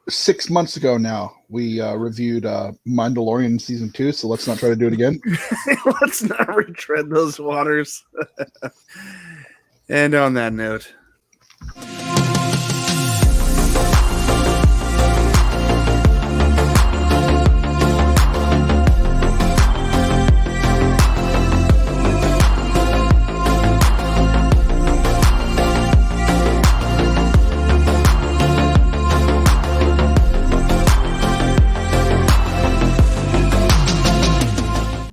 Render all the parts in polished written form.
6 months ago now, we reviewed Mandalorian Season 2, so let's not try to do it again. Let's not retread those waters. And on that note...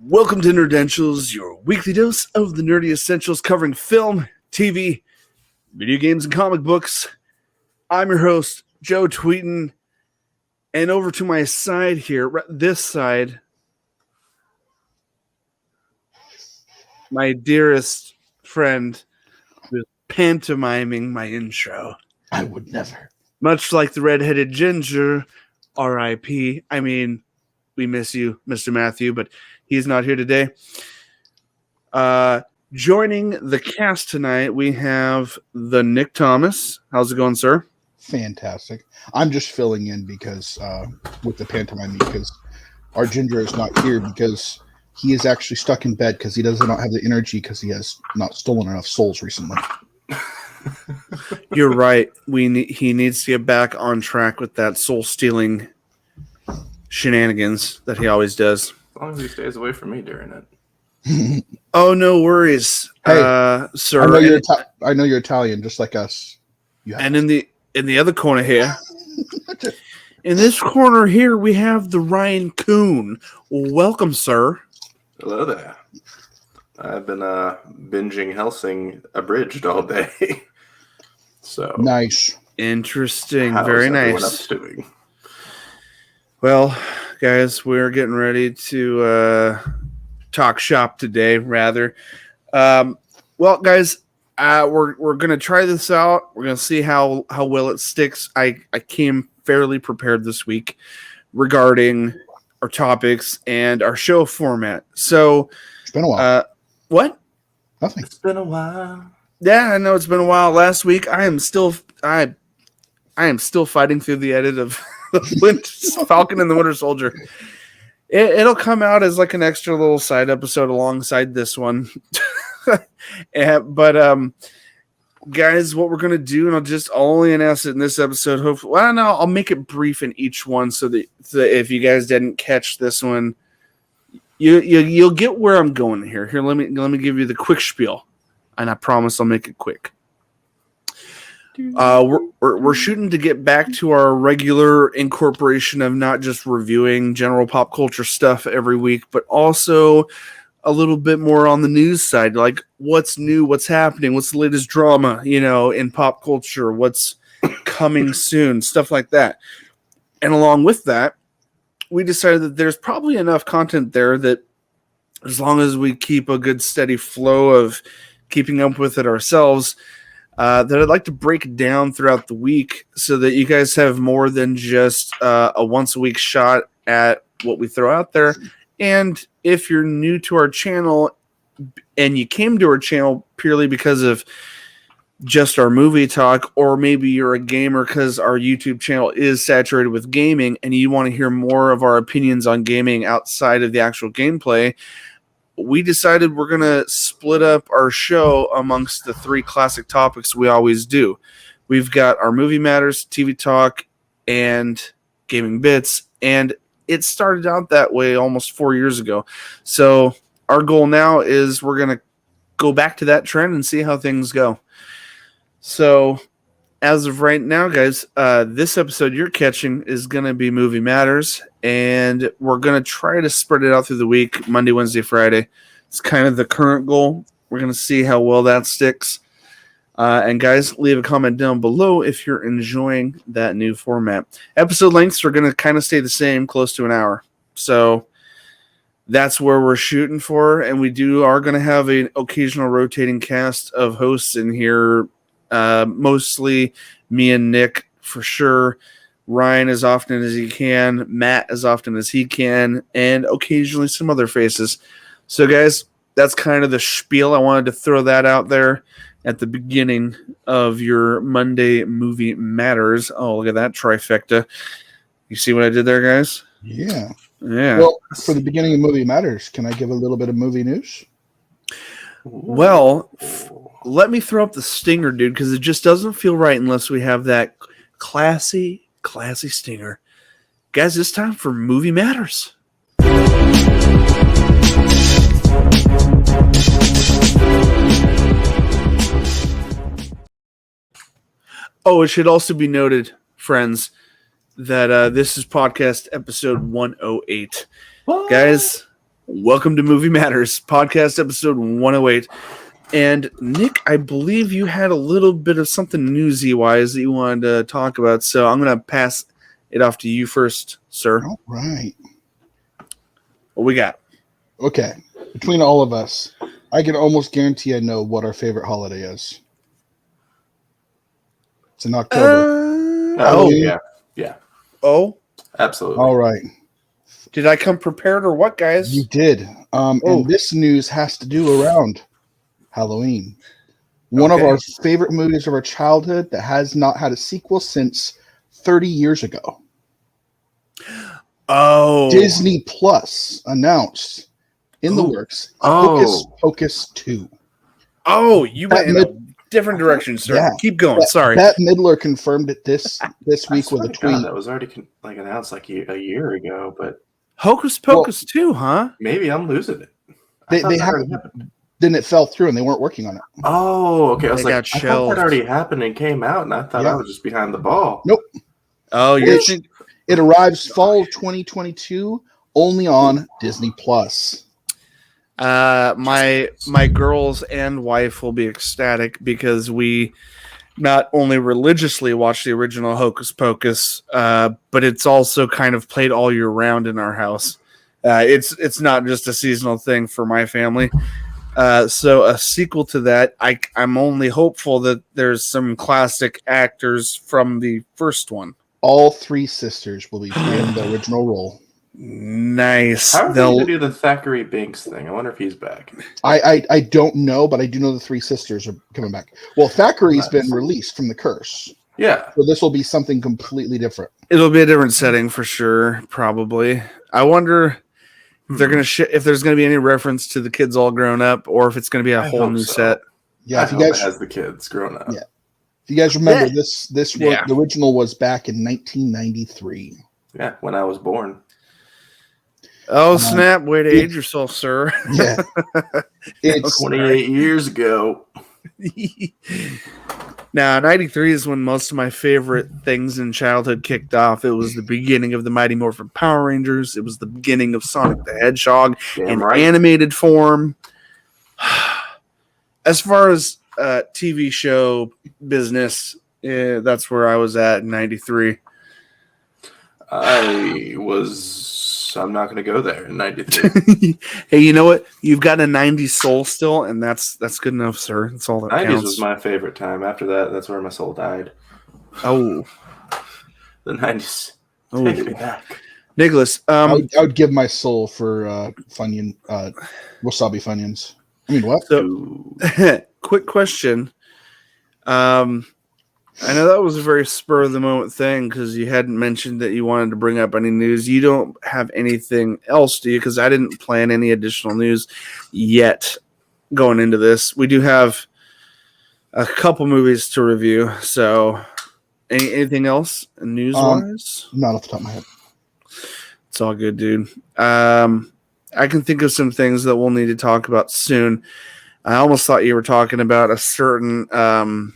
Welcome to Nerdentials, your weekly dose of the nerdy essentials covering film, TV, video games, and comic books. I'm your host, Joe Tweeton, and over to my side here, this side, my dearest friend who's pantomiming my intro. I would never. Much like the redheaded ginger, R.I.P. I mean, we miss you, Mr. Matthew, but he's not here today. Joining the cast tonight, we have the Nick Thomas. How's it going, sir? Fantastic. I'm just filling in because with the pantomime, because our ginger is not here because he is actually stuck in bed because he does not have the energy because he has not stolen enough souls recently. You're right. He needs to get back on track with that soul-stealing shenanigans that he always does. As long as he stays away from me during it. Oh, no worries, hey, sir. I know you're Italian, just like us. And in the other corner here, in this corner here, we have the Ryan Coon. Welcome, sir. Hello there. I've been binging Helsing Abridged all day. So nice, interesting, very nice. Doing? Well, guys, we're getting ready to talk shop today, rather. Well, guys, we're going to try this out. We're going to see how well it sticks. I came fairly prepared this week regarding our topics and our show format. So it's been a while. What? Nothing. It's been a while. Yeah, I know it's been a while. Last week, I am still fighting through the edit of the Falcon and the Winter Soldier. It'll come out as like an extra little side episode alongside this one. But guys, what we're gonna do, and I'll only announce it in this episode. Hopefully, well, no, I'll make it brief in each one so that if you guys didn't catch this one, you'll get where I'm going here. Here, let me give you the quick spiel, and I promise I'll make it quick. We're shooting to get back to our regular incorporation of not just reviewing general pop culture stuff every week, but also a little bit more on the news side, like what's new, what's happening, what's the latest drama, in pop culture, what's coming soon, stuff like that. And along with that, we decided that there's probably enough content there that as long as we keep a good steady flow of keeping up with it ourselves, that I'd like to break down throughout the week so that you guys have more than just a once-a-week shot at what we throw out there. And if you're new to our channel and you came to our channel purely because of just our movie talk, or maybe you're a gamer because our YouTube channel is saturated with gaming and you want to hear more of our opinions on gaming outside of the actual gameplay, we decided we're going to split up our show amongst the three classic topics we always do. We've got our movie matters, TV talk, and gaming bits, and it started out that way almost 4 years ago. So our goal now is we're going to go back to that trend and see how things go. So as of right now, guys, this episode you're catching is going to be Movie Matters, and we're going to try to spread it out through the week, Monday, Wednesday, Friday. It's kind of the current goal. We're going to see how well that sticks. And guys, leave a comment down below if you're enjoying that new format. Episode lengths are going to kind of stay the same, close to an hour. So that's where we're shooting for, and we are going to have an occasional rotating cast of hosts in here. Mostly me and Nick for sure, Ryan as often as he can, Matt as often as he can, and occasionally some other faces. So guys, that's kind of the spiel. I wanted to throw that out there at the beginning of your Monday Movie Matters. Oh, look at that trifecta. You see what I did there, guys? Yeah. Yeah. Well, for the beginning of Movie Matters, can I give a little bit of movie news? Well, let me throw up the stinger, dude, because it just doesn't feel right unless we have that classy stinger. Guys, it's time for Movie Matters. Oh, it should also be noted, friends, that this is podcast episode 108. What? Guys, welcome to Movie Matters, podcast episode 108. And Nick, I believe you had a little bit of something newsy-wise that you wanted to talk about, so I'm going to pass it off to you first, sir. All right. What we got? Okay. Between all of us, I can almost guarantee I know what our favorite holiday is. It's in October. Yeah. Oh? Absolutely. All right. Did I come prepared or what, guys? You did. And this news has to do around Halloween. One of our favorite movies of our childhood that has not had a sequel since 30 years ago. Oh. Disney Plus announced in the works Hocus Pocus 2. Oh, you went in a different direction, sir. Yeah. Keep going. Sorry. Bette Midler confirmed it this week with a tweet. That was already announced like a year ago, but Hocus Pocus 2, huh? maybe I'm losing it. They haven't. Then it fell through, and they weren't working on it. Oh, okay. I was They like, got I thought shelved. that already happened and came out, and I thought I was just behind the ball. Nope. Oh, you're thinking. It arrives fall of 2022, only on Disney Plus. My girls and wife will be ecstatic because we not only religiously watch the original Hocus Pocus, but it's also kind of played all year round in our house. It's not just a seasonal thing for my family. So a sequel to that, I'm only hopeful that there's some classic actors from the first one. All three sisters will be playing the original role. Nice. How are they going to do the Thackeray Binks thing? I wonder if he's back. I don't know, but I do know the three sisters are coming back. Well, Thackeray's been released from the curse. Yeah. So this will be something completely different. It'll be a different setting for sure, probably. I wonder if they're if there's going to be any reference to the kids all grown up, or if it's going to be a whole new set. Yeah, if you guys has the kids grown up. Yeah. If you guys remember, the original was back in 1993. Yeah, when I was born. Oh, snap. Way to age yourself, sir. Yeah. It's 28 years ago. Now, 93 is when most of my favorite things in childhood kicked off. It was the beginning of the Mighty Morphin Power Rangers. It was the beginning of Sonic the Hedgehog in animated form. As far as TV show business, that's where I was at in 93. I'm not going to go there in 93. Hey, you know what? You've got a 90s soul still, and that's good enough, sir. That's all that 90s counts. was my favorite time. After that, that's where my soul died. Oh. The 90s. Oh. Take me back. Nicholas. I would give my soul for Funyun, wasabi Funyuns. I mean, what? So, quick question. I know that was a very spur of the moment thing because you hadn't mentioned that you wanted to bring up any news. You don't have anything else, do you? Because I didn't plan any additional news yet going into this. We do have a couple movies to review. So, anything else news-wise? Not off the top of my head. It's all good, dude. I can think of some things that we'll need to talk about soon. I almost thought you were talking about a certain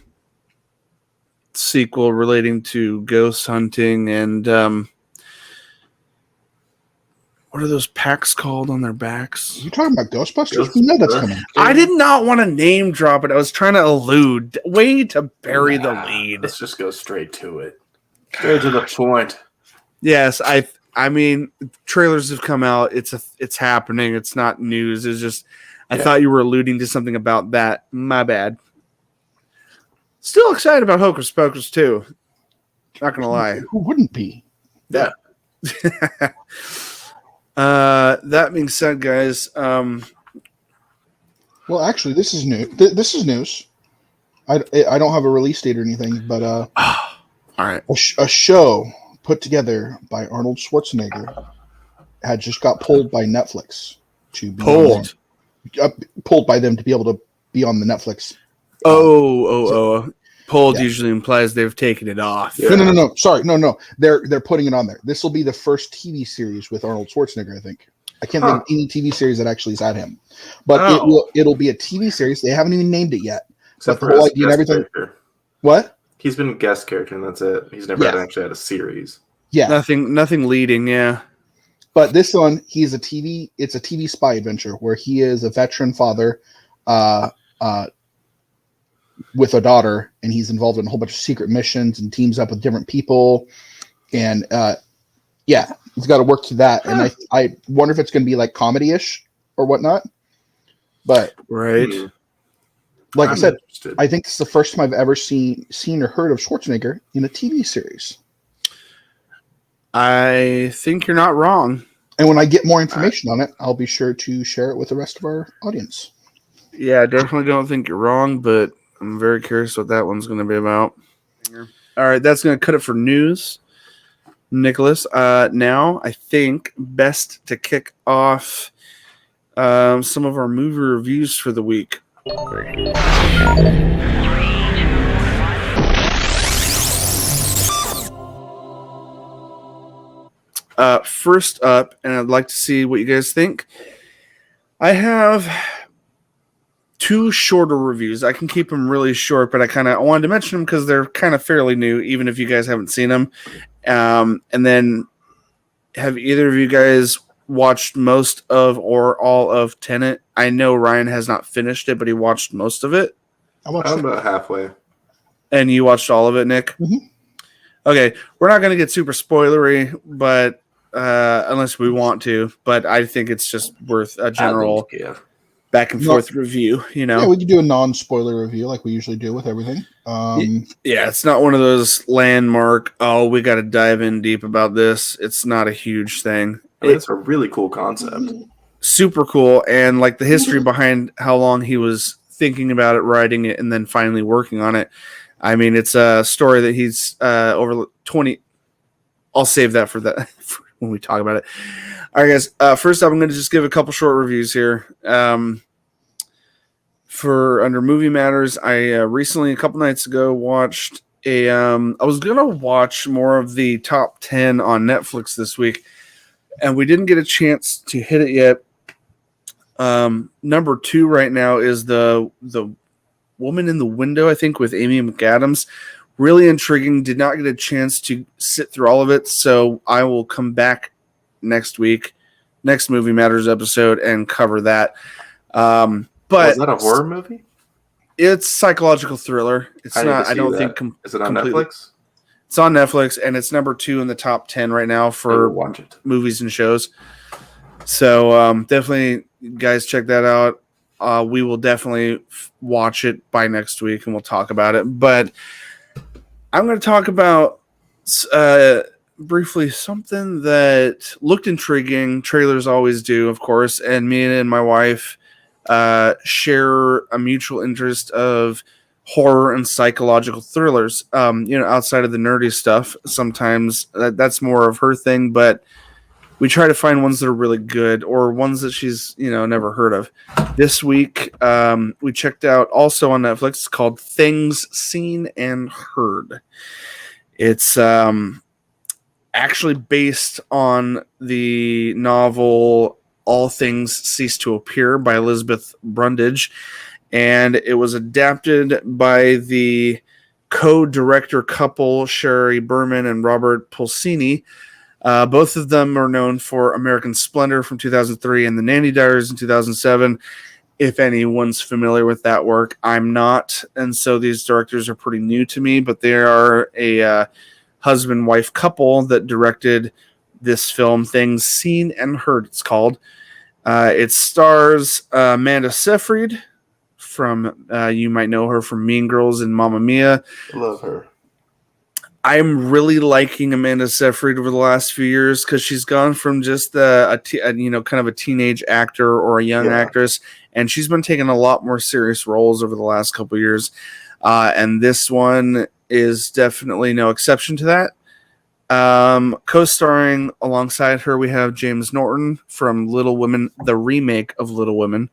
sequel relating to ghost hunting and what are those packs called on their backs? You talking about Ghostbusters? You know that's coming. I did not want to name drop it. I was trying to allude. Way to bury the lead. Let's just go straight to it. Straight to the point. Yes, I mean, trailers have come out. It's happening. It's not news. It's just I thought you were alluding to something about that. My bad. Still excited about Hocus Pocus too. Not gonna lie. Who wouldn't be? Yeah. That being said, guys. Well, actually, this is new. This is news. I don't have a release date or anything, but all right. A show put together by Arnold Schwarzenegger had just got pulled by Netflix to be pulled by them to be able to be on the Netflix. Pulled usually implies they've taken it off. Yeah. No. Sorry, no. They're putting it on there. This will be the first TV series with Arnold Schwarzenegger, I think. I can't think of any TV series that actually has had him, but it'll be a TV series. They haven't even named it yet. Except but the whole idea and everything. Character. What? He's been a guest character, and that's it. He's never actually had a series. Yeah, nothing leading. Yeah, but this one, it's a TV spy adventure where he is a veteran father, with a daughter, and he's involved in a whole bunch of secret missions and teams up with different people, and he's got to work through that. And I wonder if it's going to be like comedy-ish or whatnot. But like I said, interested. I think it's the first time I've ever seen or heard of Schwarzenegger in a TV series. I think you're not wrong. And when I get more information on it, I'll be sure to share it with the rest of our audience. Yeah, I definitely don't think you're wrong, but I'm very curious what that one's going to be about. All right, that's going to cut it for news. Nicholas, now I think best to kick off some of our movie reviews for the week. First up, and I'd like to see what you guys think. I have 2 shorter reviews. I can keep them really short, but I wanted to mention them because they're kind of fairly new, even if you guys haven't seen them. And then, have either of you guys watched most of or all of Tenet? I know Ryan has not finished it, but he watched most of it. I'm about halfway. And you watched all of it, Nick? Mm-hmm. Okay, we're not going to get super spoilery, but unless we want to. But I think it's just worth a general back and forth review. Yeah, we can do a non-spoiler review like we usually do with everything. It's not one of those landmark. Oh, we got to dive in deep about this. It's not a huge thing. It's a really cool concept. Super cool, and like the history behind how long he was thinking about it, writing it, and then finally working on it. I mean, it's a story that he's over 20. I'll save that for when we talk about it. All right, guys. First up, I'm going to just give a couple short reviews here. For Under Movie Matters, I recently, a couple nights ago, watched I was going to watch more of the top 10 on Netflix this week, and we didn't get a chance to hit it yet. Number 2 right now is the Woman in the Window, I think, with Amy McAdams. Really intriguing. Did not get a chance to sit through all of it, so I will come back next week, next Movie Matters episode, and cover that. But is that a horror movie? It's psychological thriller. It's not. I don't think. Is it on Netflix? It's on Netflix, and it's number 2 in the top 10 right now for movies and shows. So definitely, guys, check that out. We will definitely watch it by next week, and we'll talk about it. But I'm going to talk about briefly something that looked intriguing. Trailers always do, of course. And me and my wife share a mutual interest of horror and psychological thrillers. Outside of the nerdy stuff, sometimes that's more of her thing, but we try to find ones that are really good or ones that she's, never heard of. This week, we checked out also on Netflix. It's called Things Seen and Heard. It's actually based on the novel All Things Cease to Appear by Elizabeth Brundage, and it was adapted by the co-director couple Shari, Berman, and Robert Pulcini. Both of them are known for American Splendor from 2003 and The Nanny Diaries in 2007. If anyone's familiar with that work, I'm not. And so these directors are pretty new to me, but they are a husband-wife couple that directed this film, Things Seen and Heard, it's called. It stars Amanda Seyfried from, you might know her from Mean Girls and Mamma Mia. I love her. I'm really liking Amanda Seyfried over the last few years because she's gone from just kind of a teenage actor or a young actress, and she's been taking a lot more serious roles over the last couple of years. And this one is definitely no exception to that. Co-starring alongside her, we have James Norton from Little Women, the remake of Little Women.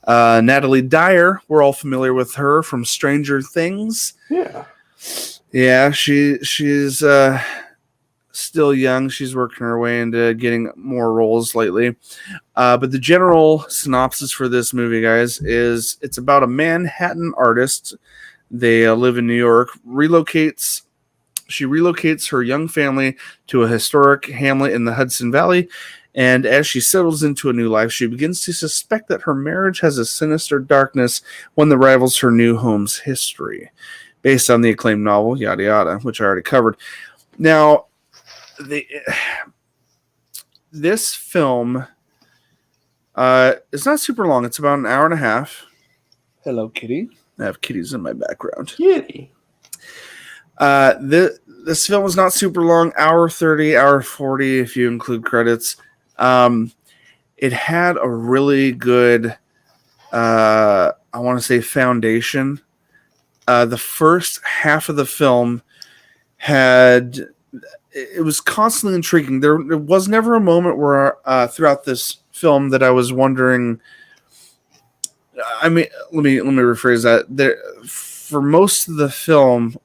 Natalie Dyer, we're all familiar with her from Stranger Things. Yeah, she's still young. She's working her way into getting more roles lately. But the general synopsis for this movie, guys, is it's about a Manhattan artist. They live in New York. She relocates her young family to a historic hamlet in the Hudson Valley. And as she settles into a new life, she begins to suspect that her marriage has a sinister darkness one that rivals her new home's history. Based on the acclaimed novel, yada yada, which I already covered. Now, this film is not super long. It's about an hour and a half. Hello, kitty. I have kitties in my background. Kitty. This film is not super long. Hour 30, hour 40 if you include credits. It had a really good, I want to say, foundation. The first half of the film it was constantly intriguing. There was never a moment where throughout this film that I was wondering. I mean, let me rephrase that. For most of the film,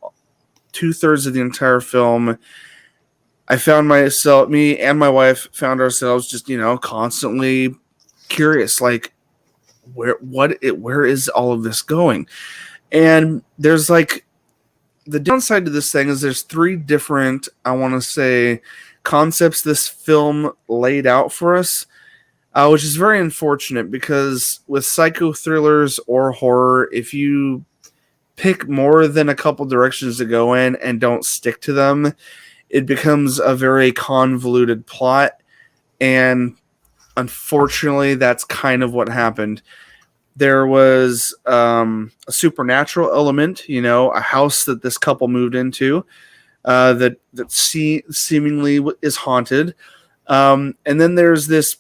2/3 of the entire film, I found me and my wife found ourselves just, constantly curious, like where is all of this going? And there's like the downside to this thing is there's 3 different, I want to say, concepts this film laid out for us, which is very unfortunate because with psycho thrillers or horror, if you pick more than a couple directions to go in and don't stick to them, it becomes a very convoluted plot. And unfortunately, that's kind of what happened. There was a supernatural element, a house that this couple moved into that seemingly is haunted. And then there's this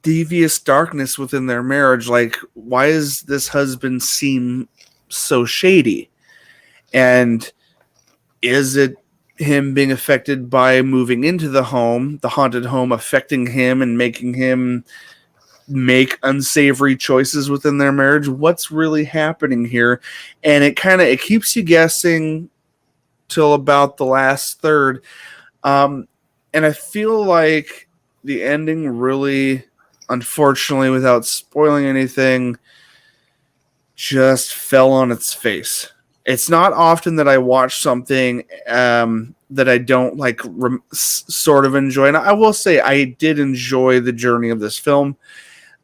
devious darkness within their marriage. Like, why does this husband seem so shady? And is it him being affected by moving into the haunted home, affecting him and making him make unsavory choices within their marriage? What's really happening here? And it keeps you guessing till about the last third. And I feel like the ending really, unfortunately, without spoiling anything, just fell on its face. It's not often that I watch something that I don't sort of enjoy. And I will say I did enjoy the journey of this film.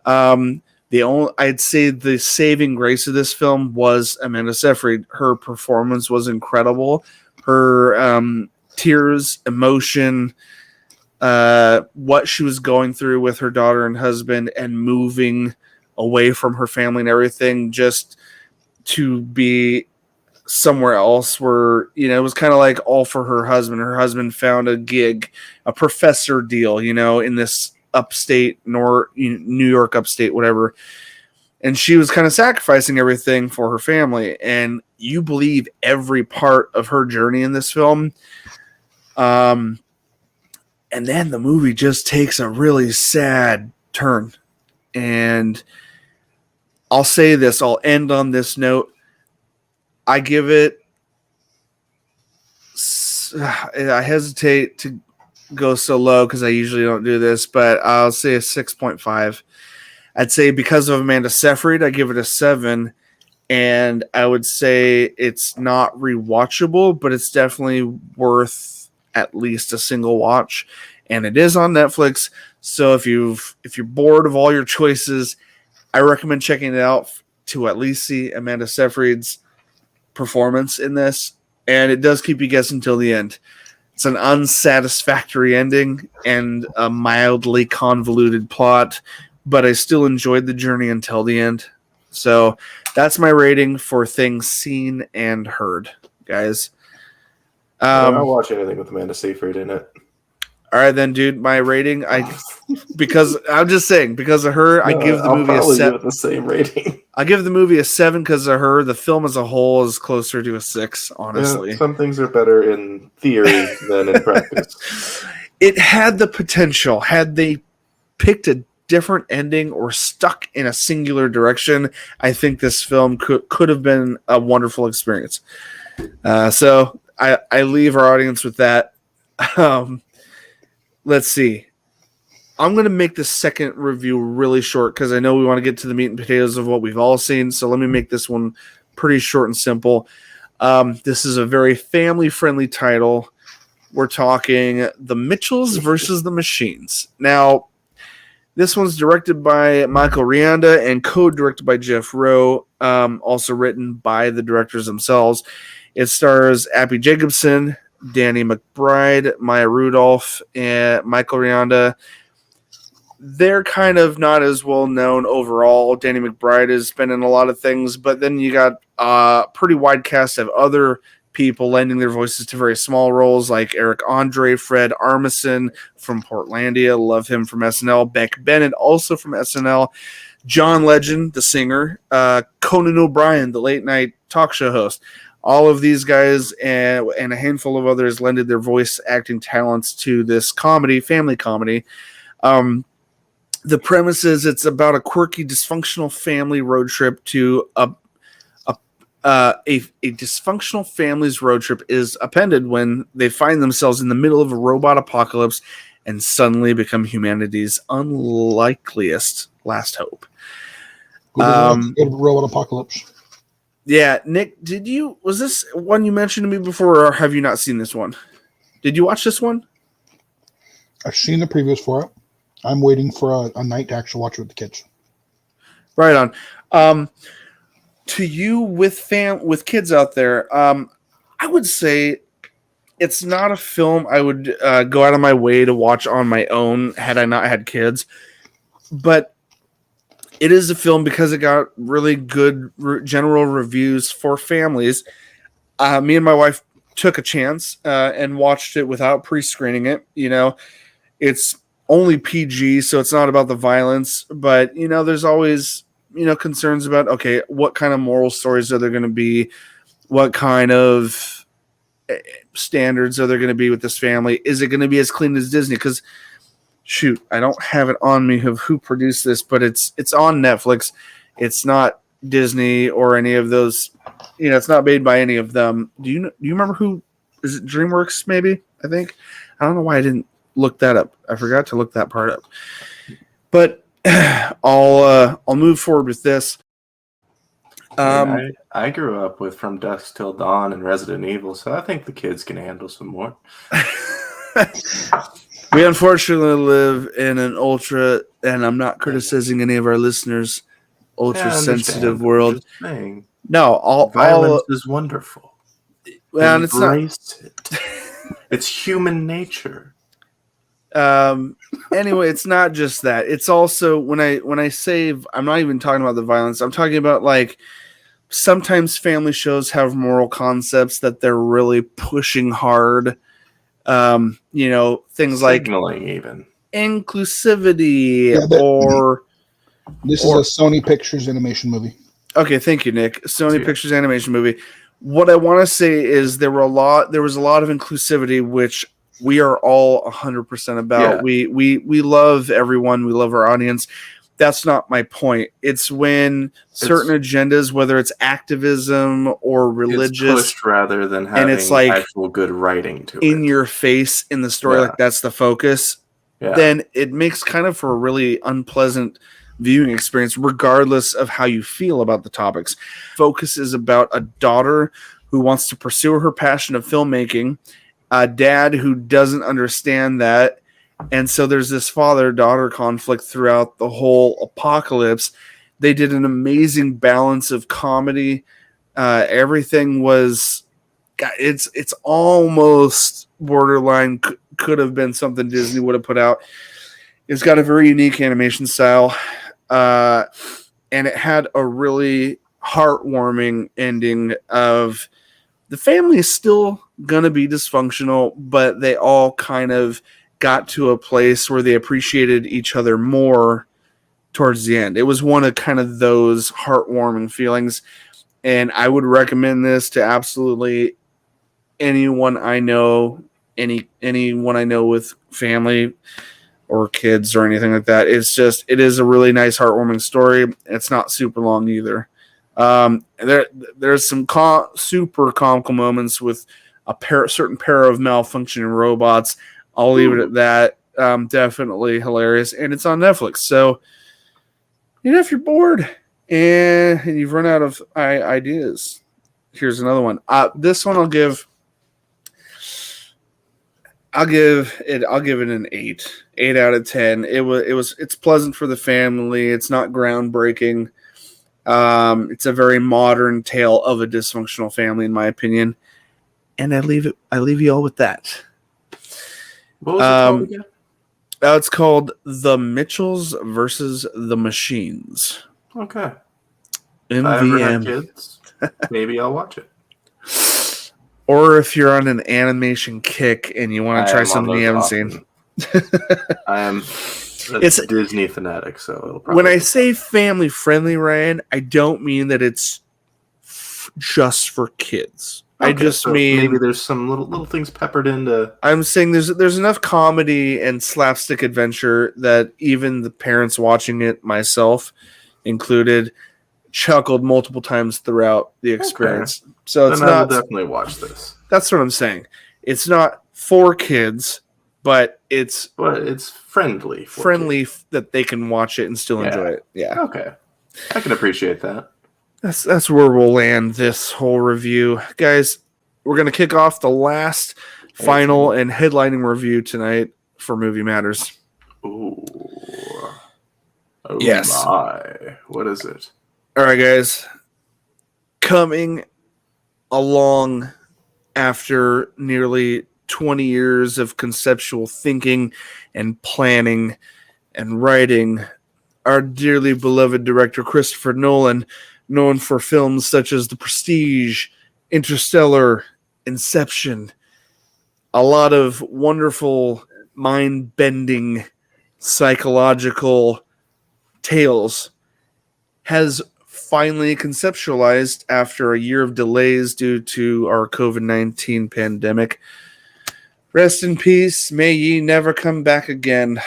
I'd say the saving grace of this film was Amanda Seyfried. Her performance was incredible. Her tears, emotion, what she was going through with her daughter and husband and moving away from her family and everything just to be somewhere else where, it was kind of like all for her husband. Her husband found a gig, a professor deal, in this upstate, New York upstate, whatever. And she was kind of sacrificing everything for her family. And you believe every part of her journey in this film. And then the movie just takes a really sad turn. And I'll say this, I'll end on this note. I give it, I hesitate to go so low because I usually don't do this, but I'll say a 6.5. I'd say because of Amanda Seyfried, I give it a 7. And I would say it's not rewatchable, but it's definitely worth at least a single watch. And it is on Netflix. So if you're bored of all your choices, I recommend checking it out to at least see Amanda Seyfried's performance in this. And it does keep you guessing until the end. It's an unsatisfactory ending and a mildly convoluted plot, but I still enjoyed the journey until the end. So that's my rating for things seen and heard, guys. I'll watch anything with Amanda Seyfried in it. All right, then, dude. My rating, because I'm just saying, because of her, I give the movie a probably 7. give it the same rating. I give the movie a 7 because of her. The film as a whole is closer to a 6, honestly. Yeah, some things are better in theory than in practice. It had the potential. Had they picked a different ending or stuck in a singular direction, I think this film could have been a wonderful experience. So I leave our audience with that. Let's see. I'm going to make the second review really short because I know we want to get to the meat and potatoes of what we've all seen. So let me make this one pretty short and simple. This is a very family-friendly title. We're talking The Mitchells versus the Machines. Now, this one's directed by Michael Rianda and co-directed by Jeff Rowe, also written by the directors themselves. It stars Abbi Jacobson, Danny McBride, Maya Rudolph, and Michael Rianda. They're kind of not as well known overall. Danny McBride has been in a lot of things, but then you got a pretty wide cast of other people lending their voices to very small roles like Eric Andre, Fred Armisen from Portlandia, love him from SNL, Beck Bennett also from SNL, John Legend, the singer, Conan O'Brien, the late night talk show host. All of these guys and a handful of others lended their voice acting talents to this comedy, family comedy. The premise is it's about a quirky, dysfunctional family road trip to a dysfunctional family's road trip is appended when they find themselves in the middle of a robot apocalypse and suddenly become humanity's unlikeliest last hope. Robot apocalypse. Yeah, Nick, was this one you mentioned to me before, or have you not seen this one? Did you watch this one? I've seen the previews for it. I'm waiting for a night to actually watch it with the kids. Right on. To you with kids out there, I would say it's not a film I would go out of my way to watch on my own had I not had kids. But it is a film because it got really good general reviews for families. Me and my wife took a chance and watched it without pre-screening it. You know, it's only PG, so it's not about the violence, but you know, there's always, you know, concerns about, okay, what kind of moral stories are there going to be? What kind of standards are there going to be with this family? Is it going to be as clean as Disney? Because shoot, I don't have it on me of who produced this, but it's on Netflix. It's not Disney or any of those, you know, it's not made by any of them. Do you remember who? Is it DreamWorks maybe? I think. I don't know why I didn't look that up. I forgot to look that part up. But I'll move forward with this. I grew up with From Dusk Till Dawn and Resident Evil, so I think the kids can handle some more. We unfortunately live in an ultra, and I'm not criticizing any of our listeners, ultra sensitive world. No, violence is wonderful. Well, embrace it. It's human nature. Anyway, it's not just that. It's also when I say I'm not even talking about the violence. I'm talking about like sometimes family shows have moral concepts that they're really pushing hard. You know, things signaling like even inclusivity or this is a Sony Pictures animation movie. Okay, thank you, Nick. Sony Pictures animation movie. What I want to say is there was a lot of inclusivity, which we are all 100% about. Yeah. We love everyone. We love our audience. That's not my point. It's when certain agendas, whether it's activism or religious, it's pushed rather than having and it's like actual good writing to in your face in the story, like that's the focus. Yeah. Then it makes kind of for a really unpleasant viewing experience, regardless of how you feel about the topics. Focus is about a daughter who wants to pursue her passion of filmmaking, a dad who doesn't understand that. And so there's this father-daughter conflict throughout the whole apocalypse. They did an amazing balance of comedy. Everything was, it's almost borderline, could have been something Disney would have put out. It's got a very unique animation style. And it had a really heartwarming ending of the family is still going to be dysfunctional, but they all kind of got to a place where they appreciated each other more towards the end. It was one of kind of those heartwarming feelings, and I would recommend this to absolutely anyone I know, anyone I know with family or kids or anything like that. It is a really nice heartwarming story. It's not super long either. There's some super comical moments with certain pair of malfunctioning robots. I'll leave it at that. Definitely hilarious, and it's on Netflix. So, if you're bored and you've run out of ideas, here's another one. This one I'll give it an 8 out of 10. It's pleasant for the family. It's not groundbreaking. It's a very modern tale of a dysfunctional family, in my opinion. And I leave you all with that. What was it called again? It's called The Mitchells versus the Machines. Okay. MVM. If I ever have kids, maybe I'll watch it. Or if you're on an animation kick and you want to try something you haven't seen. I am a Disney fanatic, so it'll probably... When I say family friendly, Ryan, I don't mean that it's just for kids. Okay, I just mean maybe there's some little things peppered into. I'm saying there's enough comedy and slapstick adventure that even the parents watching it, myself included, chuckled multiple times throughout the experience. Okay. So it's then not. I will definitely watch this. That's what I'm saying. It's not for kids, but it's friendly. That they can watch it and still enjoy it. Yeah. Okay. I can appreciate that. That's where we'll land this whole review. Guys, we're going to kick off the last, final, and headlining review tonight for Movie Matters. Ooh. Oh yes. My. What is it? All right, guys. Coming along after nearly 20 years of conceptual thinking and planning and writing, our dearly beloved director Christopher Nolan, known for films such as The Prestige, Interstellar, Inception, a lot of wonderful, mind-bending, psychological tales, has finally conceptualized after a year of delays due to our COVID-19 pandemic. Rest in peace. May ye never come back again.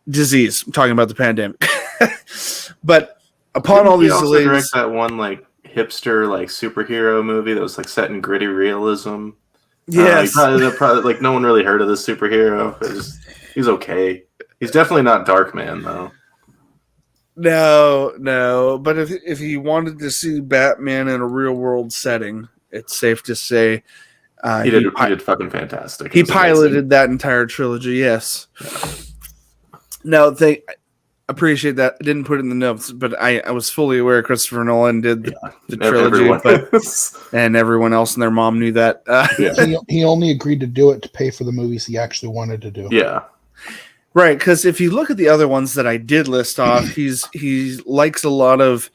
Disease. I'm talking about the pandemic. But upon all these delays, direct that one hipster superhero movie that was set in gritty realism. Yes, probably no one really heard of this superhero. He's okay. He's definitely not Darkman though. No. But if he wanted to see Batman in a real world setting, it's safe to say he did fucking fantastic. He piloted that entire trilogy. Yes. Yeah. No, they appreciate that. I didn't put it in the notes, but I was fully aware Christopher Nolan did the trilogy, and everyone else and their mom knew that. He only agreed to do it to pay for the movies he actually wanted to do. Yeah. Right, because if you look at the other ones that I did list off, he likes a lot of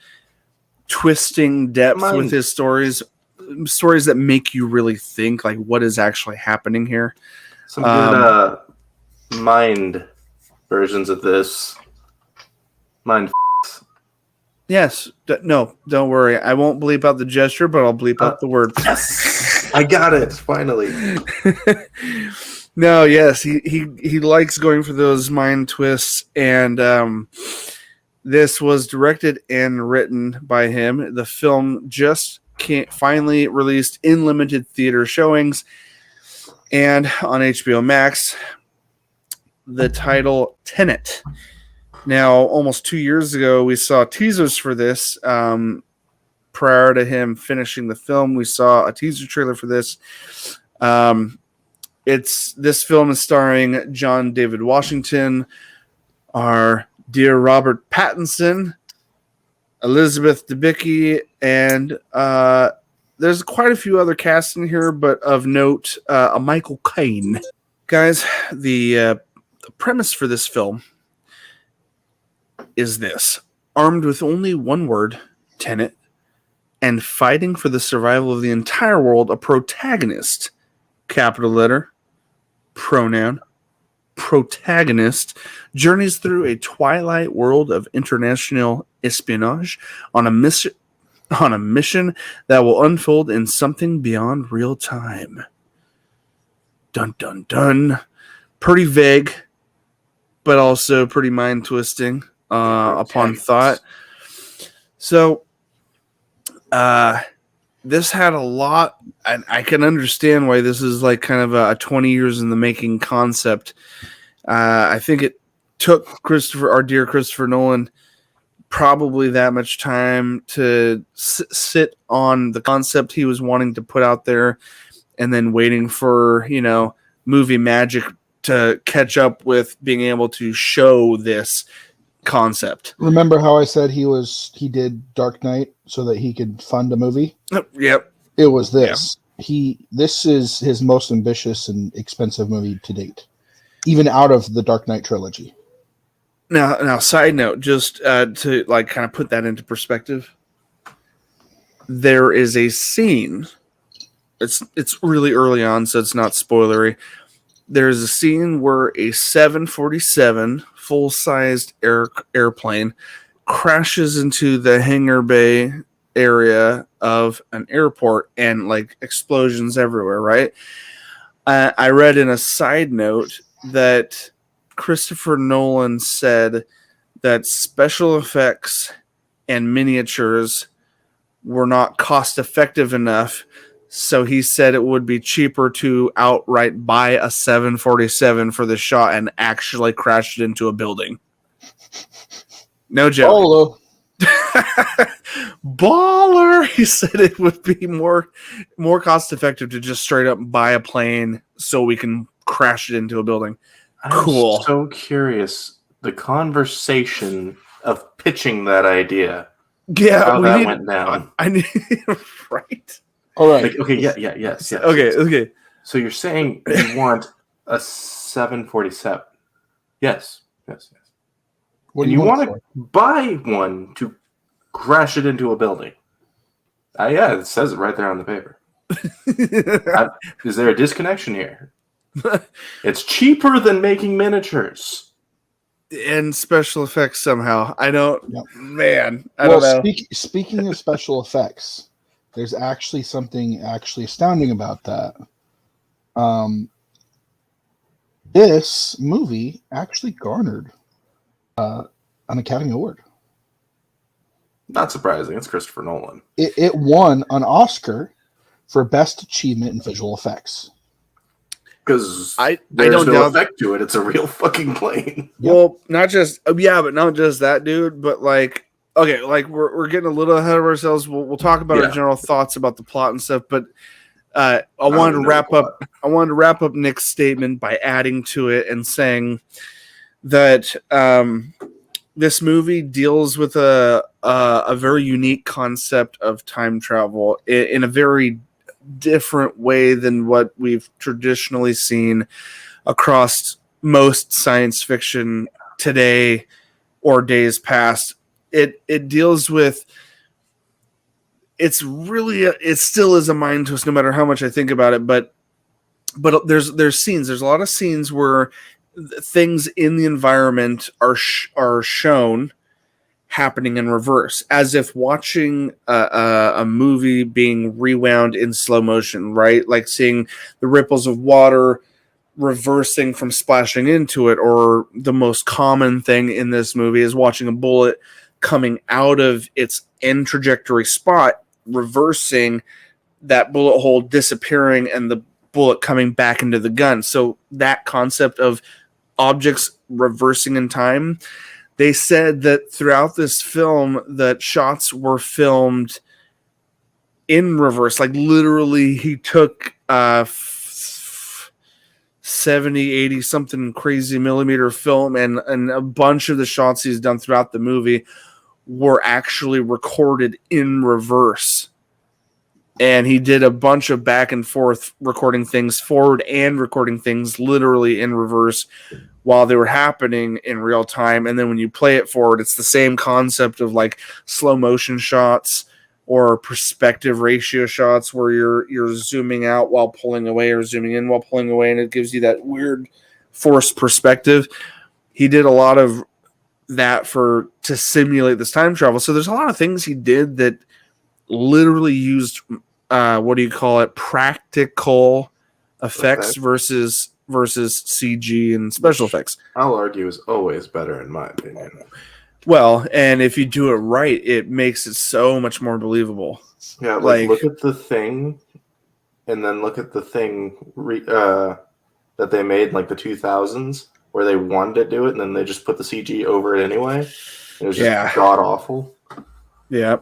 twisting depth with his stories that make you really think, what is actually happening here. Some good mind versions of this. Mind. Yes. No, don't worry. I won't bleep out the gesture, but I'll bleep out the word. Yes, I got it finally. No, yes, he likes going for those mind twists, and this was directed and written by him. The film just finally released in limited theater showings and on HBO Max. The title Tenet. Now, almost 2 years ago, we saw teasers for this. Prior to him finishing the film, we saw a teaser trailer for this. This film is starring John David Washington, our dear Robert Pattinson, Elizabeth Debicki, and there's quite a few other casts in here, but of note, a Michael Caine. Guys, the premise for this film is this. Armed with only one word, Tenet, and fighting for the survival of the entire world, a protagonist, capital letter, pronoun, protagonist journeys through a twilight world of international espionage on a mission that will unfold in something beyond real time. Dun dun dun. Pretty vague, but also pretty mind twisting upon thought. So, this had a lot, and I can understand why this is like kind of a 20 years in the making concept. I think it took our dear Christopher Nolan, probably that much time to sit on the concept he was wanting to put out there, and then waiting for, movie magic to catch up with being able to show this concept. Remember how I said he did Dark Knight so that he could fund a movie? Yep. It was this. Yeah. This is his most ambitious and expensive movie to date, even out of the Dark Knight trilogy. Now, side note, just to like kind of put that into perspective, there is a scene. It's really early on, so it's not spoilery. There's a scene where a 747 full-sized airplane crashes into the hangar bay area of an airport, and like explosions everywhere, right? I read in a side note that Christopher Nolan said that special effects and miniatures were not cost effective enough, so he said it would be cheaper to outright buy a 747 for the shot and actually crash it into a building. No joke. Baller! He said it would be more cost effective to just straight up buy a plane so we can crash it into a building. Cool. I'm so curious. The conversation of pitching that idea. Yeah, how that went down. I need right. All right. Like, okay. Yes. Okay. So you're saying you want a 747? Yes. What and you want to buy one to crash it into a building? Yeah, it says it right there on the paper. Is there a disconnection here? It's cheaper than making miniatures and special effects somehow. I don't. Yep. Man, I don't know. Speaking of special effects, there's actually something astounding about that. This movie actually garnered an Academy Award. Not surprising. It's Christopher Nolan. It won an Oscar for Best Achievement in Visual Effects. Because there's no effect to it. It's a real fucking plane. Well, not just that, dude. But like, okay, like we're getting a little ahead of ourselves. We'll talk about our general thoughts about the plot and stuff. But I wanted to wrap up Nick's statement by adding to it and saying that this movie deals with a very unique concept of time travel in a very different way than what we've traditionally seen across most science fiction today or days past. It deals with, it still is a mind twist no matter how much I think about it, but there's a lot of scenes where things in the environment are shown happening in reverse, as if watching a movie being rewound in slow motion, right? Like seeing the ripples of water reversing from splashing into it, or the most common thing in this movie is watching a bullet coming out of its end trajectory spot, reversing, that bullet hole disappearing, and the bullet coming back into the gun. So that concept of objects reversing in time, they said that throughout this film that shots were filmed in reverse. Like literally he took 70, 80 something crazy millimeter film, and a bunch of the shots he's done throughout the movie were actually recorded in reverse. And he did a bunch of back and forth, recording things forward and recording things literally in reverse while they were happening in real time. And then when you play it forward, it's the same concept of like slow motion shots or perspective ratio shots where you're zooming out while pulling away or zooming in while pulling away, and it gives you that weird forced perspective. He did a lot of that to simulate this time travel. So there's a lot of things he did that literally used practical effects versus CG and special effects. I'll argue is always better in my opinion. Well, and if you do it right, it makes it so much more believable. Yeah, like look at The Thing, and then look at The Thing that they made in like the 2000s, where they wanted to do it, and then they just put the CG over it anyway. It was just god awful. Yeah.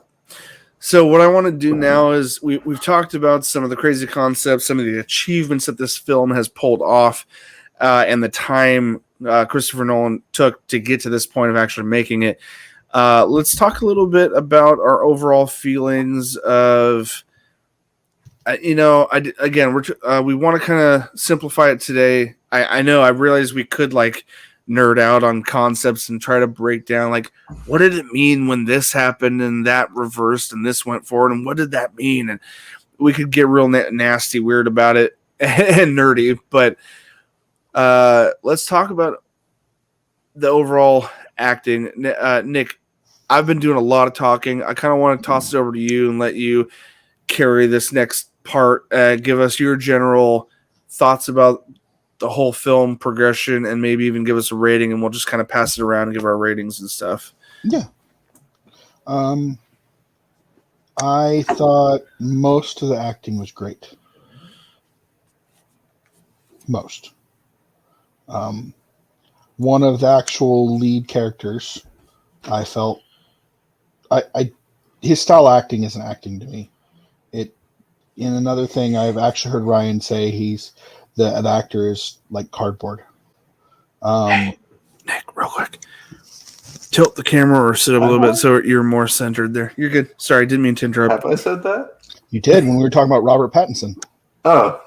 So what I want to do now is we've talked about some of the crazy concepts, some of the achievements that this film has pulled off, and the time Christopher Nolan took to get to this point of actually making it. Let's talk a little bit about our overall feelings of, we want to kind of simplify it today. I know I realize we could like nerd out on concepts and try to break down like what did it mean when this happened and that reversed and this went forward and what did that mean, and we could get real nasty weird about it and nerdy, but let's talk about the overall acting. Nick, I've been doing a lot of talking. I kind of want to toss it over to you and let you carry this next part. Give us your general thoughts about the whole film progression and maybe even give us a rating, and we'll just kind of pass it around and give our ratings and stuff. Yeah. I thought most of the acting was great. Most. One of the actual lead characters, I felt, his style acting isn't acting to me. In another thing, I've actually heard Ryan say the actor is like cardboard. Hey, Nick, real quick, tilt the camera or sit up a little bit so you're more centered there. You're good. Sorry, didn't mean to interrupt. Have I said that? You did when we were talking about Robert Pattinson. Oh.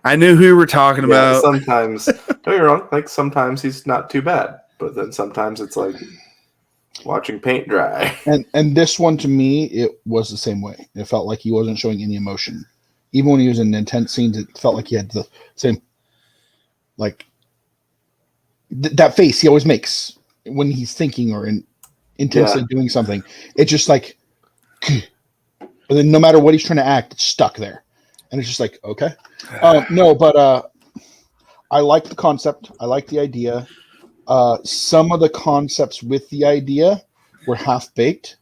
I knew who you were talking about. Sometimes, don't get me wrong, like sometimes he's not too bad, but then sometimes it's like watching paint dry. And this one, to me, it was the same way. It felt like he wasn't showing any emotion. Even when he was in intense scenes, it felt like he had the same, like, that face he always makes when he's thinking or intensely doing something. It's just like, and then no matter what he's trying to act, it's stuck there. And it's just like, okay. No, but I like the concept. I like the idea. Some of the concepts with the idea were half-baked,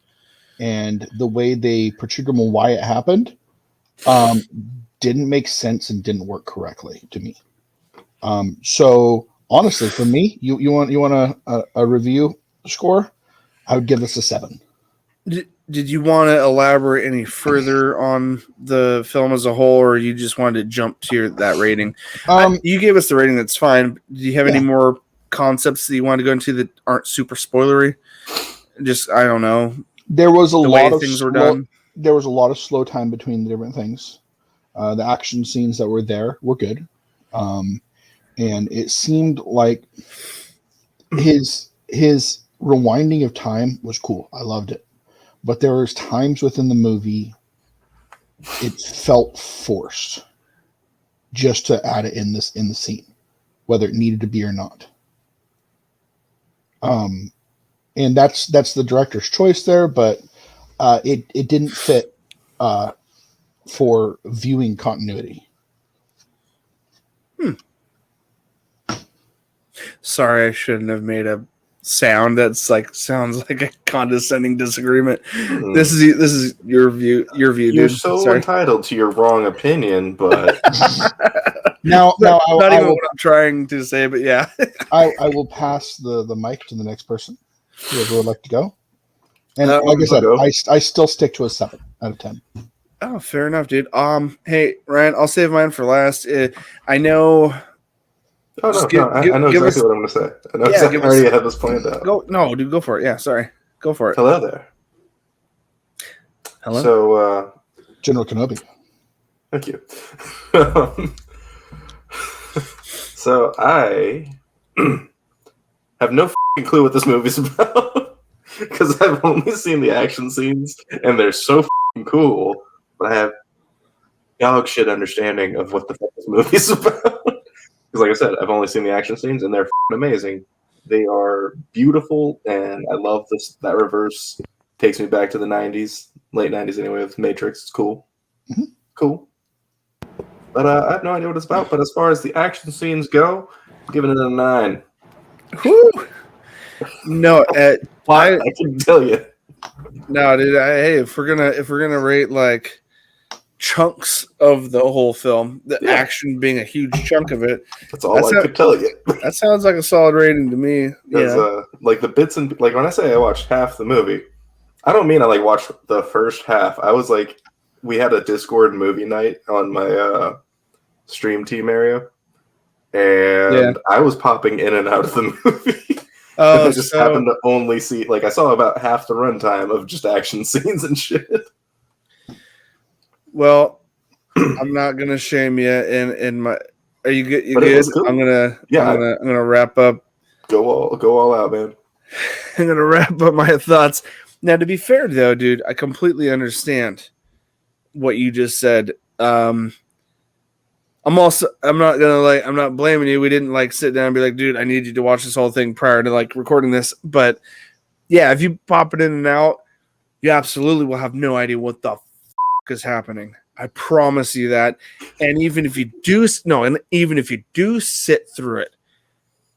and the way they portrayed them and why it happened didn't make sense and didn't work correctly to me. So honestly, for me, you want a review score? I would give this a 7. Did you want to elaborate any further on the film as a whole, or you just wanted to jump to that rating? You gave us the rating, that's fine. Do you have any more concepts that you want to go into that aren't super spoilery? Just, I don't know. There was a lot of things were done. There was a lot of slow time between the different things. The action scenes that were there were good. And it seemed like his rewinding of time was cool. I loved it. But there was times within the movie it felt forced just to add it in the scene, whether it needed to be or not. And that's the director's choice there, but it didn't fit for viewing continuity. Sorry, I shouldn't have made a sound that's like sounds like a condescending disagreement. This is your view. You're dude. So entitled to your wrong opinion, but now not even what I'm trying to say, but yeah. I will pass the mic to the next person, whoever would like to go. And like I said, I still stick to a 7 out of 10. Oh, fair enough, dude. Hey Ryan, I'll save mine for last. I know. I know exactly what I'm going to say. I know exactly. I already have this planned out. Dude, go for it. Yeah, sorry. Go for it. Hello there. Hello. So, General Kenobi. Thank you. So I have no clue what this movie's about because I've only seen the action scenes, and they're so cool, but I have dog shit understanding of what the fuck this movie's about. Because, like I said, I've only seen the action scenes, and they're amazing. They are beautiful, and I love this. That reverse takes me back to the '90s, late '90s anyway, with Matrix. It's cool, cool. But I have no idea what it's about. But as far as the action scenes go, I'm giving it a 9. Whew. No, I can tell you. No, dude. Hey, if we're gonna rate like chunks of the whole film, the action being a huge chunk of it, that's all I could tell you. That sounds like a solid rating to me. Yeah, like the bits and like when I say I watched half the movie, I don't mean I like watched the first half. I was like, we had a Discord movie night on my stream team area, and I was popping in and out of the movie. I just happened to only see, like, I saw about half the runtime of just action scenes and shit. Well, I'm not gonna shame you in my. Are you good? You good? Cool. I'm gonna wrap up. Go all out, man. I'm gonna wrap up my thoughts. Now, to be fair, though, dude, I completely understand what you just said. I'm not blaming you. We didn't like sit down and be like, dude, I need you to watch this whole thing prior to like recording this. But yeah, if you pop it in and out, you absolutely will have no idea what the is happening. I promise you that. And even if you do sit through it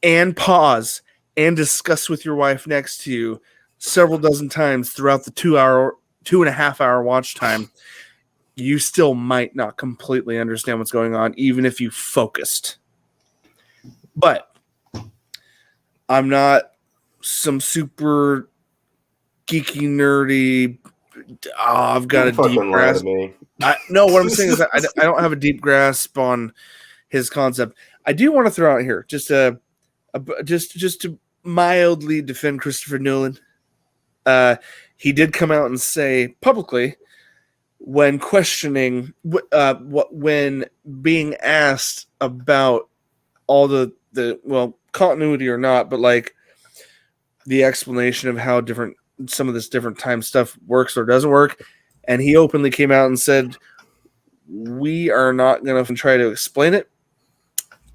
and pause and discuss with your wife next to you several dozen times throughout the 2.5 hour watch time, you still might not completely understand what's going on, even if you focused. But I'm not some super geeky, nerdy. I've got a deep grasp. No, what I'm saying is that I don't have a deep grasp on his concept. I do want to throw out here just to mildly defend Christopher Nolan. He did come out and say publicly, when questioning when being asked about all the continuity or not, but like the explanation of how some of this different time stuff works or doesn't work, and he openly came out and said, we are not going to try to explain it,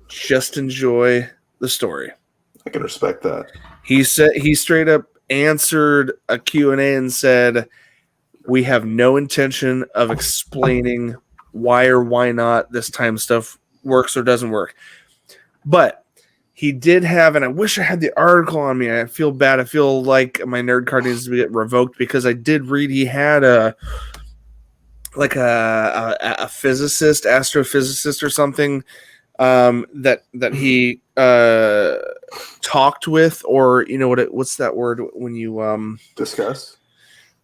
just enjoy the story. I can respect that. He straight up answered a Q&A and said, we have no intention of explaining why or why not this time stuff works or doesn't work. But he did have, and I wish I had the article on me. I feel bad. I feel like my nerd card needs to get revoked because I did read he had a physicist, astrophysicist or something that he talked with, or you know what's that word when you discuss?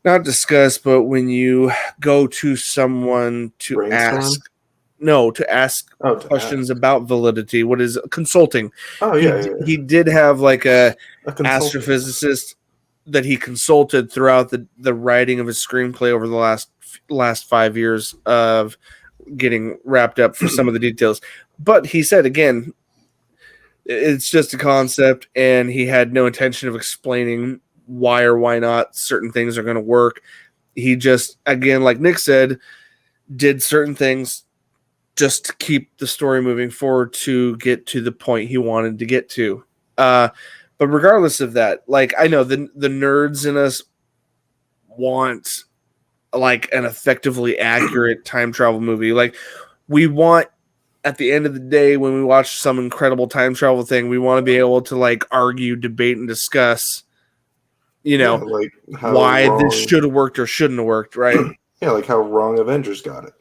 Not discuss, but when you go to someone to brainstorm? to ask questions about validity. What is consulting? Oh yeah, he did have like a astrophysicist that he consulted throughout the writing of his screenplay over the last 5 years of getting wrapped up for some of the details. But he said again, it's just a concept, and he had no intention of explaining why or why not certain things are going to work. He just, again, like Nick said, did certain things just to keep the story moving forward to get to the point he wanted to get to. But regardless of that, like, I know the nerds in us want like an effectively accurate time travel movie. Like, we want, at the end of the day, when we watch some incredible time travel thing, we want to be able to like argue, debate, and discuss, like why this should have worked or shouldn't have worked, right? Yeah, like how wrong Avengers got it.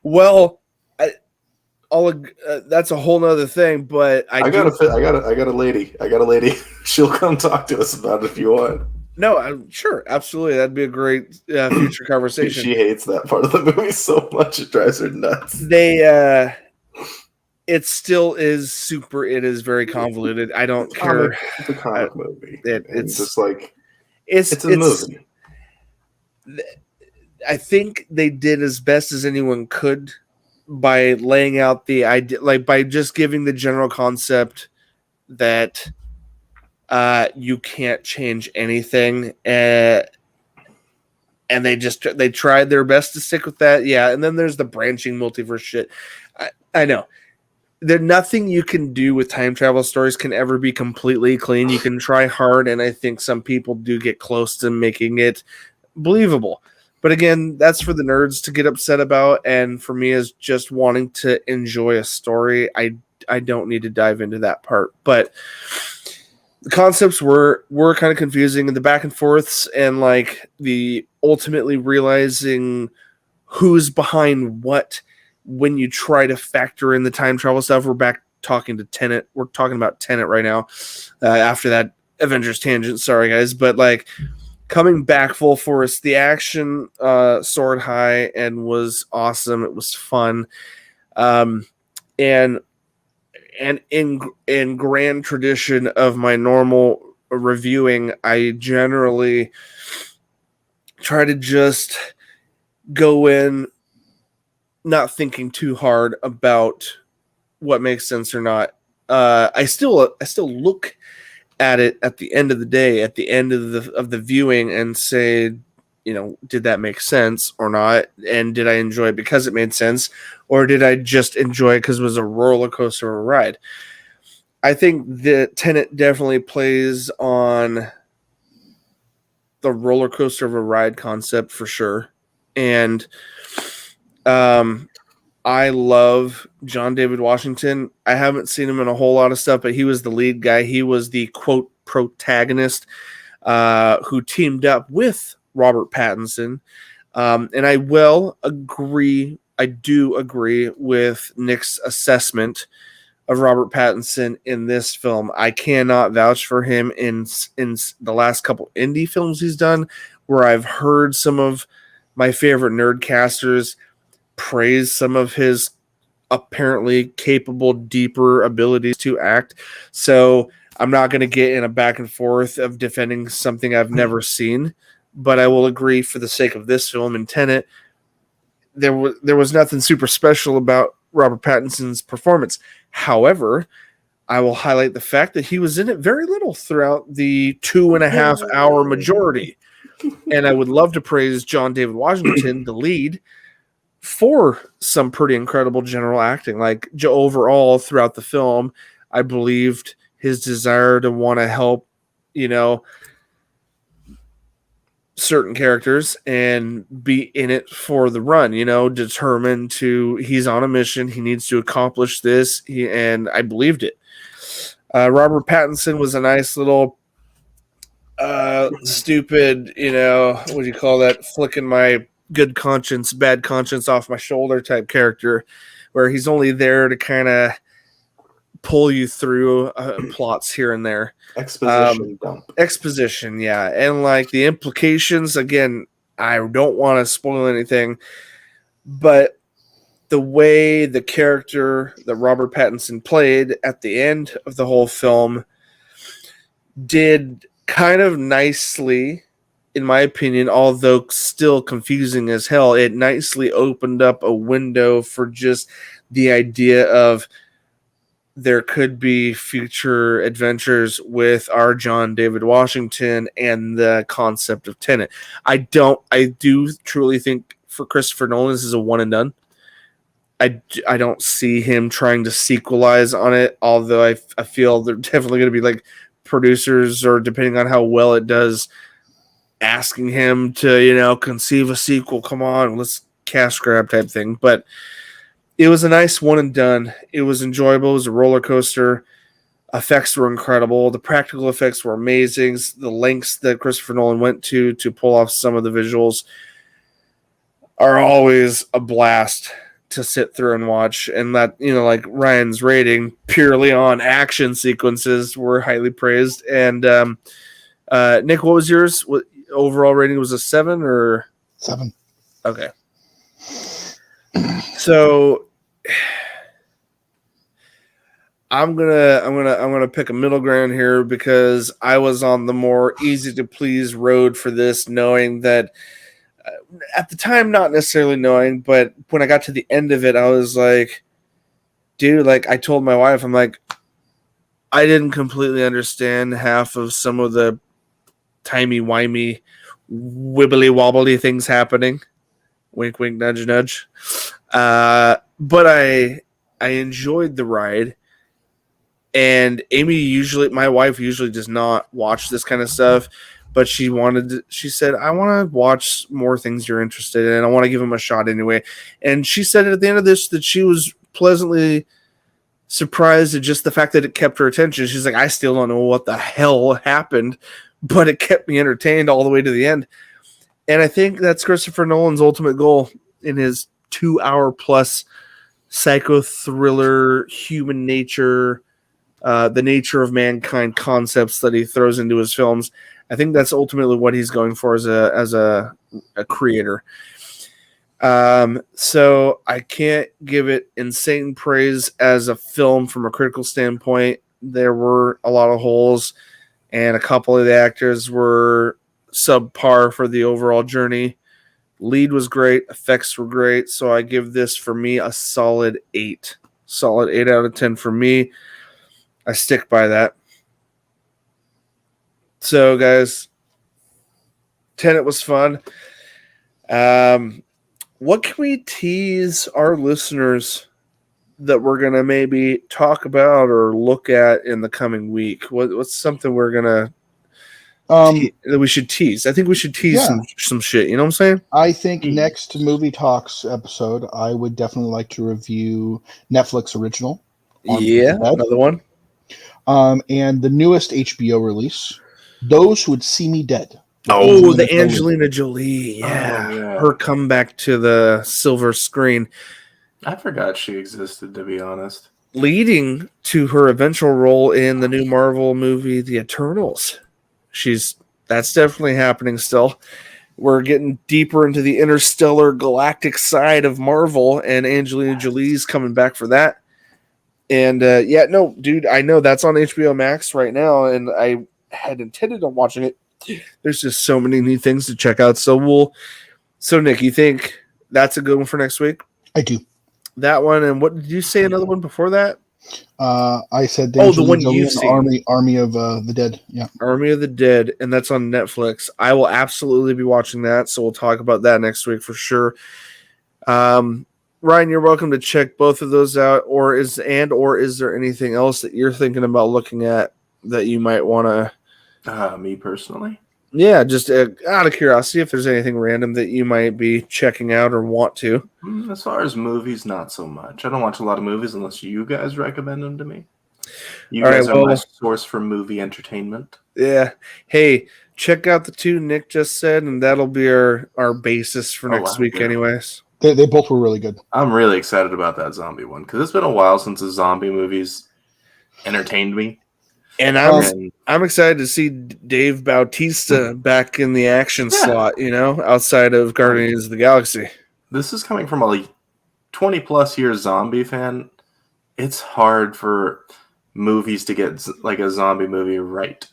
Well, that's a whole nother thing. But I got a lady. She'll come talk to us about it if you want. No, I'm sure, absolutely. That'd be a great future conversation. She hates that part of the movie so much it drives her nuts. It still is super. It is very convoluted. I don't care. It's a comic movie. It's just like it's a movie. I think they did as best as anyone could by laying out the idea, like by just giving the general concept that you can't change anything. and they tried their best to stick with that. Yeah, and then there's the branching multiverse shit. I know. There's nothing you can do with time travel stories can ever be completely clean. You can try hard, and I think some people do get close to making it believable. But again, that's for the nerds to get upset about, and for me as just wanting to enjoy a story, I don't need to dive into that part. But the concepts were kind of confusing, and the back and forths, and like the ultimately realizing who's behind what when you try to factor in the time travel stuff. We're back talking to Tenet. We're talking about Tenet right now. After that Avengers tangent, sorry guys, but like coming back full force, the action soared high and was awesome. It was fun, and in grand tradition of my normal reviewing, I generally try to just go in not thinking too hard about what makes sense or not. I still look at it at the end of the day, at the end of the viewing, and say, did that make sense or not? And did I enjoy it because it made sense, or did I just enjoy it because it was a roller coaster of a ride? I think that Tenet definitely plays on the roller coaster of a ride concept for sure. And I love John David Washington. I haven't seen him in a whole lot of stuff, but he was the lead guy. He was the quote protagonist who teamed up with Robert Pattinson. And I will agree. I do agree with Nick's assessment of Robert Pattinson in this film. I cannot vouch for him in the last couple indie films he's done, where I've heard some of my favorite nerdcasters praise some of his apparently capable, deeper abilities to act. So I'm not going to get in a back and forth of defending something I've never seen, but I will agree for the sake of this film and Tenet, there was nothing super special about Robert Pattinson's performance. However, I will highlight the fact that he was in it very little throughout the 2.5 hour majority. And I would love to praise John David Washington, the lead, for some pretty incredible general acting. Like overall throughout the film, I believed his desire to want to help, certain characters and be in it for the run, determined to, he's on a mission. He needs to accomplish this. And I believed it. Robert Pattinson was a nice little stupid, what do you call that? Flicking my good conscience, bad conscience off my shoulder type character, where he's only there to kind of pull you through plots here and there. Exposition, yeah. And like the implications, again, I don't want to spoil anything, but the way the character that Robert Pattinson played at the end of the whole film did kind of nicely, in my opinion, although still confusing as hell, it nicely opened up a window for just the idea of there could be future adventures with our John David Washington and the concept of Tenet. I do truly think for Christopher Nolan, this is a one and done. I don't see him trying to sequelize on it, although I feel they're definitely going to be like producers, or depending on how well it does, asking him to, conceive a sequel. Come on, let's cash grab type thing. But it was a nice one and done. It was enjoyable. It was a roller coaster. Effects were incredible. The practical effects were amazing. The lengths that Christopher Nolan went to pull off some of the visuals are always a blast to sit through and watch. And that, like Ryan's rating purely on action sequences were highly praised. And Nick, what was yours? What overall rating was a 7 or 7? Okay. So I'm gonna pick a middle ground here, because I was on the more easy to please road for this, knowing that at the time, not necessarily knowing, but when I got to the end of it, I was like, dude, like I told my wife, I'm like, I didn't completely understand half of some of the timey-wimey wibbly wobbly things happening. Wink, wink, nudge, nudge. But I enjoyed the ride. And my wife usually does not watch this kind of stuff, but she said, I want to watch more things you're interested in. I want to give them a shot anyway. And she said at the end of this that she was pleasantly surprised at just the fact that it kept her attention. She's like, I still don't know what the hell happened, but it kept me entertained all the way to the end. And I think that's Christopher Nolan's ultimate goal in his 2-hour plus psycho thriller, human nature, the nature of mankind concepts that he throws into his films. I think that's ultimately what he's going for as a creator. So I can't give it insane praise as a film from a critical standpoint. There were a lot of holes, and a couple of the actors were subpar for the overall journey. Lead was great, effects were great, so I give this, for me, a solid 8. Solid 8 out of 10 for me. I stick by that. So, guys, Tenet was fun. What can we tease our listeners that we're going to maybe talk about or look at in the coming week? What's something we're going to that we should tease? I think we should tease some shit. You know what I'm saying? I think next Movie Talks episode, I would definitely like to review Netflix original. Another one. And the newest HBO release, Those Who Would See Me Dead. The Angelina Jolie. Yeah. Her comeback to the silver screen. I forgot she existed, to be honest. Leading to her eventual role in the new Marvel movie, The Eternals. That's definitely happening still. We're getting deeper into the interstellar galactic side of Marvel, and Angelina Jolie's coming back for that. And dude, I know that's on HBO Max right now, and I had intended on watching it. There's just so many new things to check out. So Nick, you think that's a good one for next week? I do. That one, and what did you say? Another one before that? I said the one you've seen, Army of the Dead. Yeah, Army of the Dead, and that's on Netflix. I will absolutely be watching that, so we'll talk about that next week for sure. Ryan, you're welcome to check both of those out, or is there anything else that you're thinking about looking at that you might want to? Me personally? Yeah, just out of curiosity, if there's anything random that you might be checking out or want to. As far as movies, not so much. I don't watch a lot of movies unless you guys recommend them to me. You guys are my source for movie entertainment. Yeah. Hey, check out the 2 Nick just said, and that'll be our basis for next week anyways. They both were really good. I'm really excited about that zombie one, because it's been a while since the zombie movies entertained me. And I'm excited to see Dave Bautista back in the action slot, outside of Guardians of the Galaxy. This is coming from a 20-plus year zombie fan. It's hard for movies to get like a zombie movie right.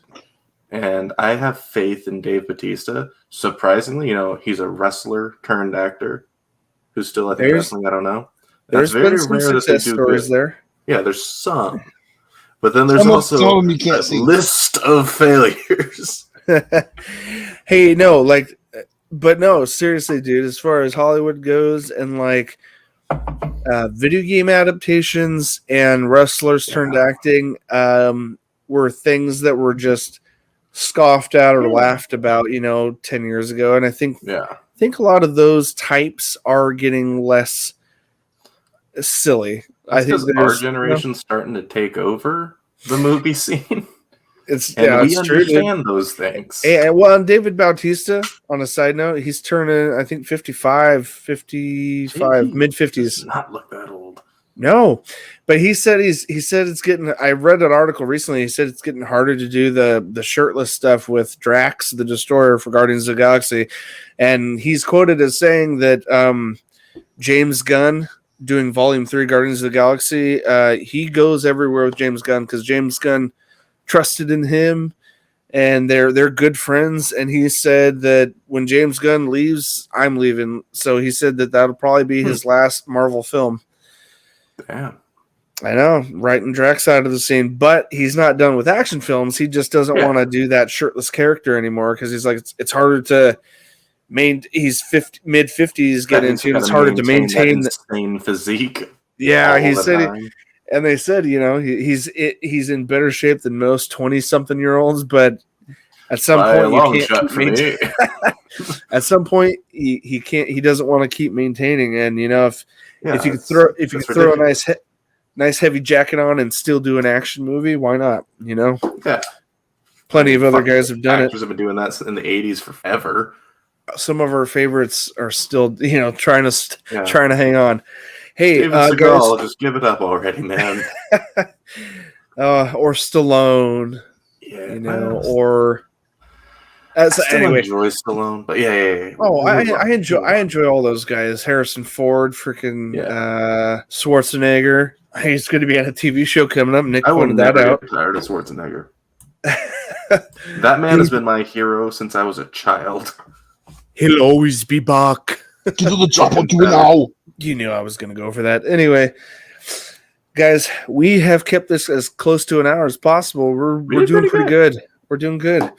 And I have faith in Dave Bautista. Surprisingly, he's a wrestler turned actor who's still, I think, wrestling. I don't know. There's been some success stories there. Yeah, there's some. But then there's also a list of failures. Hey, seriously, dude, as far as Hollywood goes and video game adaptations and wrestlers turned acting were things that were just scoffed at or laughed about, 10 years ago. And I think a lot of those types are getting less silly. I think our generation's starting to take over the movie scene. We understand those things. And David Bautista, on a side note, he's turning, I think, 55, mid-50s. Does not look that old. No, but he said it's getting. I read an article recently. He said it's getting harder to do the shirtless stuff with Drax the Destroyer for Guardians of the Galaxy, and he's quoted as saying that James Gunn, doing Volume 3 Guardians of the Galaxy, he goes everywhere with James Gunn because James Gunn trusted in him, and they're good friends. And he said that when James Gunn leaves, I'm leaving. So he said that that'll probably be his last Marvel film. Damn. I know, writing Drax out of the scene, but he's not done with action films. He just doesn't want to do that shirtless character anymore because he's like, it's harder to he's mid 50s get into it. It's harder to maintain that insane physique. Yeah, he said, and they said, he's in better shape than most 20-something-year-olds, but at some point you can't keep maintaining. At some point he can't. He doesn't want to keep maintaining, and if you could throw a nice heavy jacket on and still do an action movie, why not? Yeah. Plenty of other guys have done it. Actors have been doing that in the 80s forever. Some of our favorites are still, trying to hang on. Hey, guys, just give it up already, man. Or Stallone, or. I still enjoy Stallone, but yeah. Oh, I enjoy all those guys. Harrison Ford, freaking Schwarzenegger. He's going to be on a TV show coming up. Nick pointed that out. Get tired of Schwarzenegger. That man has been my hero since I was a child. He'll always be back. Get to the top of you now. You knew I was going to go for that. Anyway, guys, we have kept this as close to an hour as possible. We're doing pretty good. We're doing good.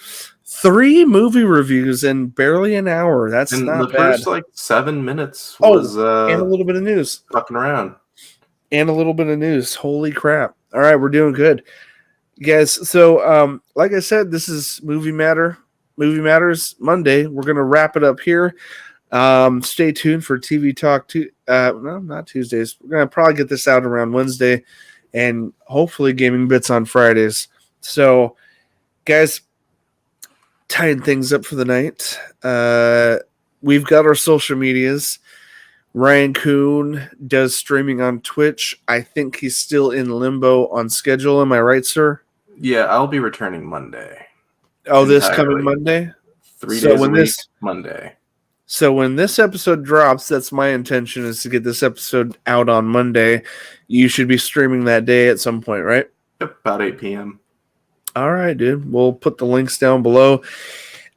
3 movie reviews in barely an hour. That's not bad. The first 7 minutes was and a little bit of news. Fucking around. And a little bit of news. Holy crap. All right, we're doing good. Guys, so like I said, this is Movie Matters Monday. We're going to wrap it up here. Stay tuned for TV Talk. No, not Tuesdays. We're going to probably get this out around Wednesday and hopefully Gaming Bits on Fridays. So, guys, tying things up for the night. We've got our social medias. Ryan Kuhn does streaming on Twitch. I think he's still in limbo on schedule. Am I right, sir? Yeah, I'll be returning Monday. Oh, this coming Monday? 3 days a week, Monday. So when this episode drops, that's my intention, is to get this episode out on Monday. You should be streaming that day at some point, right? Yep, about 8 p.m. All right, dude. We'll put the links down below.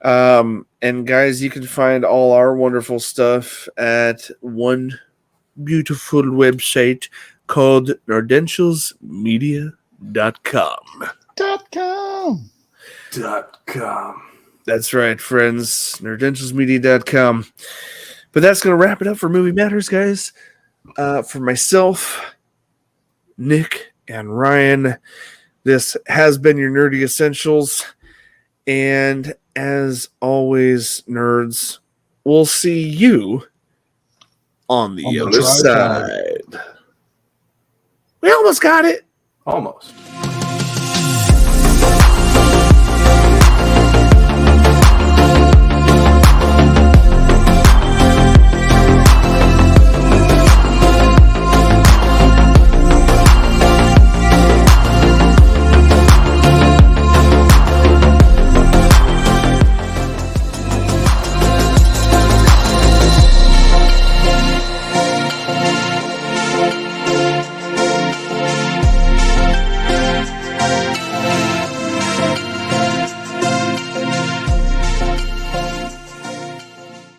And guys, you can find all our wonderful stuff at one beautiful website called Nerdentialsmedia.com. That's right, friends. Nerdentialsmedia.com. But that's going to wrap it up for Movie Matters, guys. For myself, Nick, and Ryan, this has been your Nerdy Essentials. And as always, nerds, we'll see you on the other side. We almost got it. Almost.